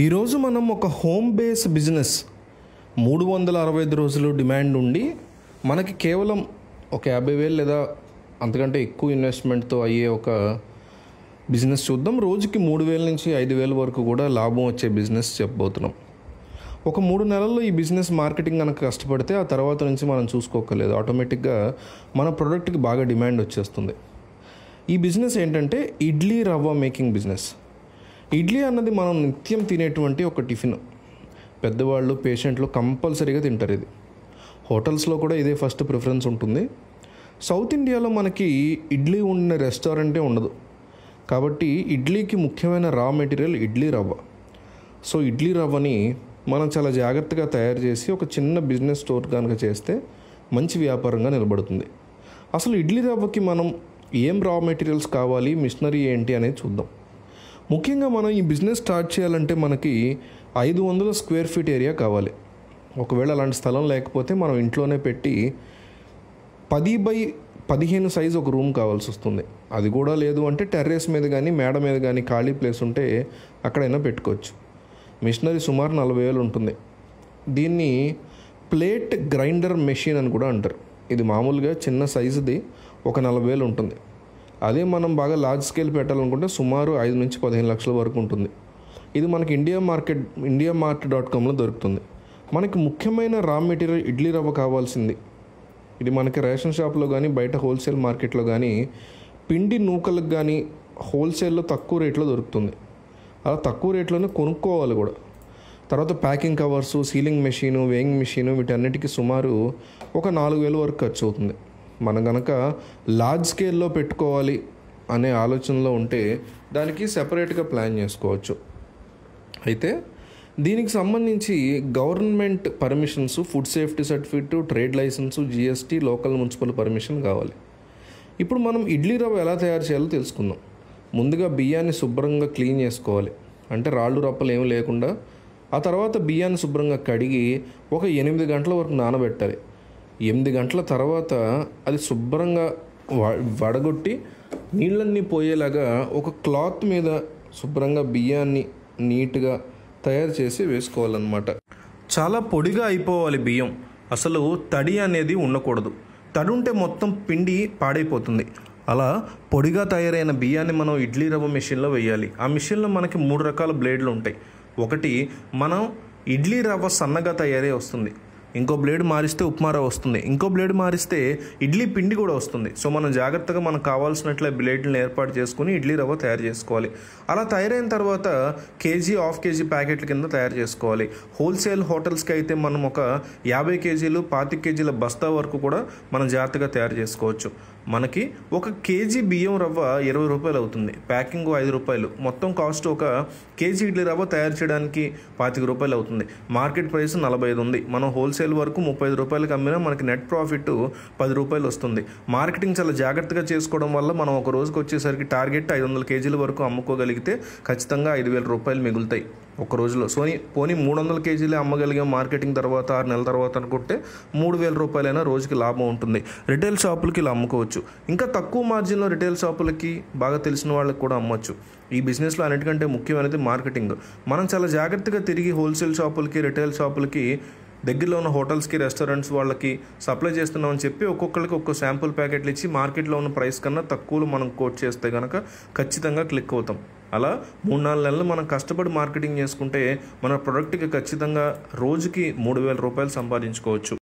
ఈరోజు మనం ఒక హోమ్ బేస్ బిజినెస్ 365 రోజులు డిమాండ్ ఉండి మనకి కేవలం ఒక 50,000 లేదా అంతకంటే ఎక్కువ ఇన్వెస్ట్మెంట్తో అయ్యే ఒక బిజినెస్ చూద్దాం. రోజుకి 3,000 నుంచి 5,000 వరకు కూడా లాభం వచ్చే బిజినెస్ చెప్పబోతున్నాం. ఒక 3 నెలల్లో ఈ బిజినెస్ మార్కెటింగ్ కనుక కష్టపడితే ఆ తర్వాత నుంచి మనం చూసుకోకలేదు, ఆటోమేటిక్గా మన ప్రోడక్ట్కి బాగా డిమాండ్ వచ్చేస్తుంది. ఈ బిజినెస్ ఏంటంటే ఇడ్లీ రవ్వ మేకింగ్ బిజినెస్. ఇడ్లీ అన్నది మనం నిత్యం తినేటువంటి ఒక టిఫిన్. పెద్దవాళ్ళు, పేషెంట్లు కంపల్సరీగా తింటారు. ఇది హోటల్స్లో కూడా ఇదే ఫస్ట్ ప్రిఫరెన్స్ ఉంటుంది. సౌత్ ఇండియాలో మనకి ఇడ్లీ ఉండే రెస్టారెంటే ఉండదు. కాబట్టి ఇడ్లీకి ముఖ్యమైన రా మెటీరియల్ ఇడ్లీ రవ్వ. సో ఇడ్లీ రవ్వని మనం చాలా జాగ్రత్తగా తయారు చేసి ఒక చిన్న బిజినెస్ స్టోర్ కనుక చేస్తే మంచి వ్యాపారంగా నిలబడుతుంది. అసలు ఇడ్లీ రవ్వకి మనం ఏం రా మెటీరియల్స్ కావాలి, మిషనరీ ఏంటి అనేది చూద్దాం. ముఖ్యంగా మనం ఈ బిజినెస్ స్టార్ట్ చేయాలంటే మనకి 500 స్క్వేర్ ఫీట్ ఏరియా కావాలి. ఒకవేళ అలాంటి స్థలం లేకపోతే మనం ఇంట్లోనే పెట్టి 10x15 సైజు ఒక రూమ్ కావాల్సి వస్తుంది. అది కూడా లేదు అంటే టెర్రస్ మీద కానీ మేడ మీద కానీ ఖాళీ ప్లేస్ ఉంటే అక్కడైనా పెట్టుకోవచ్చు. మిషనరీ సుమారు 40,000 ఉంటుంది. దీన్ని ప్లేట్ గ్రైండర్ మెషిన్ అని కూడా అంటారు. ఇది మామూలుగా చిన్న సైజుది ఒక 40,000 ఉంటుంది. అదే మనం బాగా లార్జ్ స్కేల్ పెట్టాలనుకుంటే సుమారు 5 నుంచి 15 లక్షల వరకు ఉంటుంది. ఇది మనకి indiamart.comలో దొరుకుతుంది. మనకి ముఖ్యమైన రా మెటీరియల్ ఇడ్లీ రవ్వ కావాల్సింది. ఇది మనకి రేషన్ షాప్లో కానీ బయట హోల్సేల్ మార్కెట్లో కానీ పిండి నూకలకు కానీ హోల్సేల్లో తక్కువ రేట్లో దొరుకుతుంది. అలా తక్కువ రేట్లోనే కొనుక్కోవాలి కూడా. తర్వాత packing covers, ceiling machine, weighing machine, వీటన్నిటికీ సుమారు ఒక 4,000 వరకు ఖర్చు అవుతుంది. మనం కనుక లార్జ్ స్కేల్లో పెట్టుకోవాలి అనే ఆలోచనలో ఉంటే దానికి సెపరేట్గా ప్లాన్ చేసుకోవచ్చు. అయితే దీనికి సంబంధించి government permissions, food safety certificate, trade licence, GST, local municipal permission కావాలి. ఇప్పుడు మనం ఇడ్లీ రవ్వ ఎలా తయారు చేయాలో తెలుసుకుందాం. ముందుగా బియ్యాన్ని శుభ్రంగా క్లీన్ చేసుకోవాలి, అంటే రాళ్ళు రప్పలు ఏమి లేకుండా. ఆ తర్వాత బియ్యాన్ని శుభ్రంగా కడిగి ఒక 8 గంటల వరకు నానబెట్టాలి. 8 గంటల తర్వాత అది శుభ్రంగా వడగొట్టి నీళ్ళన్నీ పోయేలాగా ఒక క్లాత్ మీద శుభ్రంగా బియ్యాన్ని నీట్గా తయారు చేసి వేసుకోవాలన్నమాట. చాలా పొడిగా అయిపోవాలి బియ్యం. అసలు తడి అనేది ఉండకూడదు. తడి ఉంటే మొత్తం పిండి పాడైపోతుంది. అలా పొడిగా తయారైన బియ్యాన్ని మనం ఇడ్లీ రవ్వ మెషిన్లో వేయాలి. ఆ మెషిన్లో మనకి 3 రకాల బ్లేడ్లు ఉంటాయి. ఒకటి మనం ఇడ్లీ రవ్వ సన్నగా తయారై వస్తుంది. ఇంకో బ్లేడ్ మారిస్తే ఉప్మా రవ్వ వస్తుంది. ఇంకో బ్లేడ్ మారిస్తే ఇడ్లీ పిండి కూడా వస్తుంది. సో మనం జాగ్రత్తగా మనకు కావాల్సినట్లే బ్లేడ్లను ఏర్పాటు చేసుకుని ఇడ్లీ రవ్వ తయారు చేసుకోవాలి. అలా తయారైన తర్వాత కేజీ, హాఫ్ కేజీ ప్యాకెట్ల కింద తయారు చేసుకోవాలి. హోల్సేల్ హోటల్స్కి అయితే మనం ఒక 50 కేజీలు, 25 కేజీల బస్తా వరకు కూడా మనం జాగ్రత్తగా తయారు చేసుకోవచ్చు. మనకి 1 కేజీ బియ్యం రవ్వ 20 రూపాయలు అవుతుంది. ప్యాకింగ్ 5 రూపాయలు. మొత్తం కాస్ట్ ఒక కేజీ ఇడ్లీ రవ్వ తయారు చేయడానికి 25 రూపాయలు అవుతుంది. మార్కెట్ ప్రైస్ 45 ఉంది. మనం హోల్సేల్ వరకు 35 రూపాయలకు అమ్మినా మనకి నెట్ ప్రాఫిట్ 10 రూపాయలు వస్తుంది. మార్కెటింగ్ చాలా జాగ్రత్తగా చేసుకోవడం వల్ల మనం ఒక రోజుకి వచ్చేసరికి టార్గెట్ 500 కేజీల వరకు అమ్ముకోగలిగితే ఖచ్చితంగా 5,000 రూపాయలు మిగులుతాయి ఒక రోజులో. పోనీ 300 కేజీలే అమ్మగలిగాం మార్కెటింగ్ తర్వాత 6 నెలల తర్వాత అనుకుంటే 3,000 రూపాయలైనా రోజుకి లాభం ఉంటుంది. రిటైల్ షాపులకి ఇలా అమ్ముకోవచ్చు. ఇంకా తక్కువ మార్జిన్లో రిటైల్ షాపులకి బాగా తెలిసిన వాళ్ళకి కూడా అమ్మొచ్చు. ఈ బిజినెస్లో అన్నిటికంటే ముఖ్యమైనది మార్కెటింగ్. మనం చాలా జాగ్రత్తగా తిరిగి హోల్సేల్ షాపులకి, రిటైల్ షాపులకి, దగ్గరలో ఉన్న హోటల్స్కి, రెస్టారెంట్స్ వాళ్ళకి సప్లై చేస్తున్నామని చెప్పి ఒక్కొక్కరికి ఒక్కో శాంపుల్ ప్యాకెట్లు ఇచ్చి మార్కెట్లో ఉన్న ప్రైస్ కన్నా తక్కువలో మనం కోట్ చేస్తే కనుక ఖచ్చితంగా క్లిక్ అవుతాం. అలా 3-4 నెలలు మనం కష్టపడి మార్కెటింగ్ చేసుకుంటే మన ప్రొడక్ట్కి ఖచ్చితంగా రోజుకి 3,000 రూపాయలు సంపాదించుకోవచ్చు.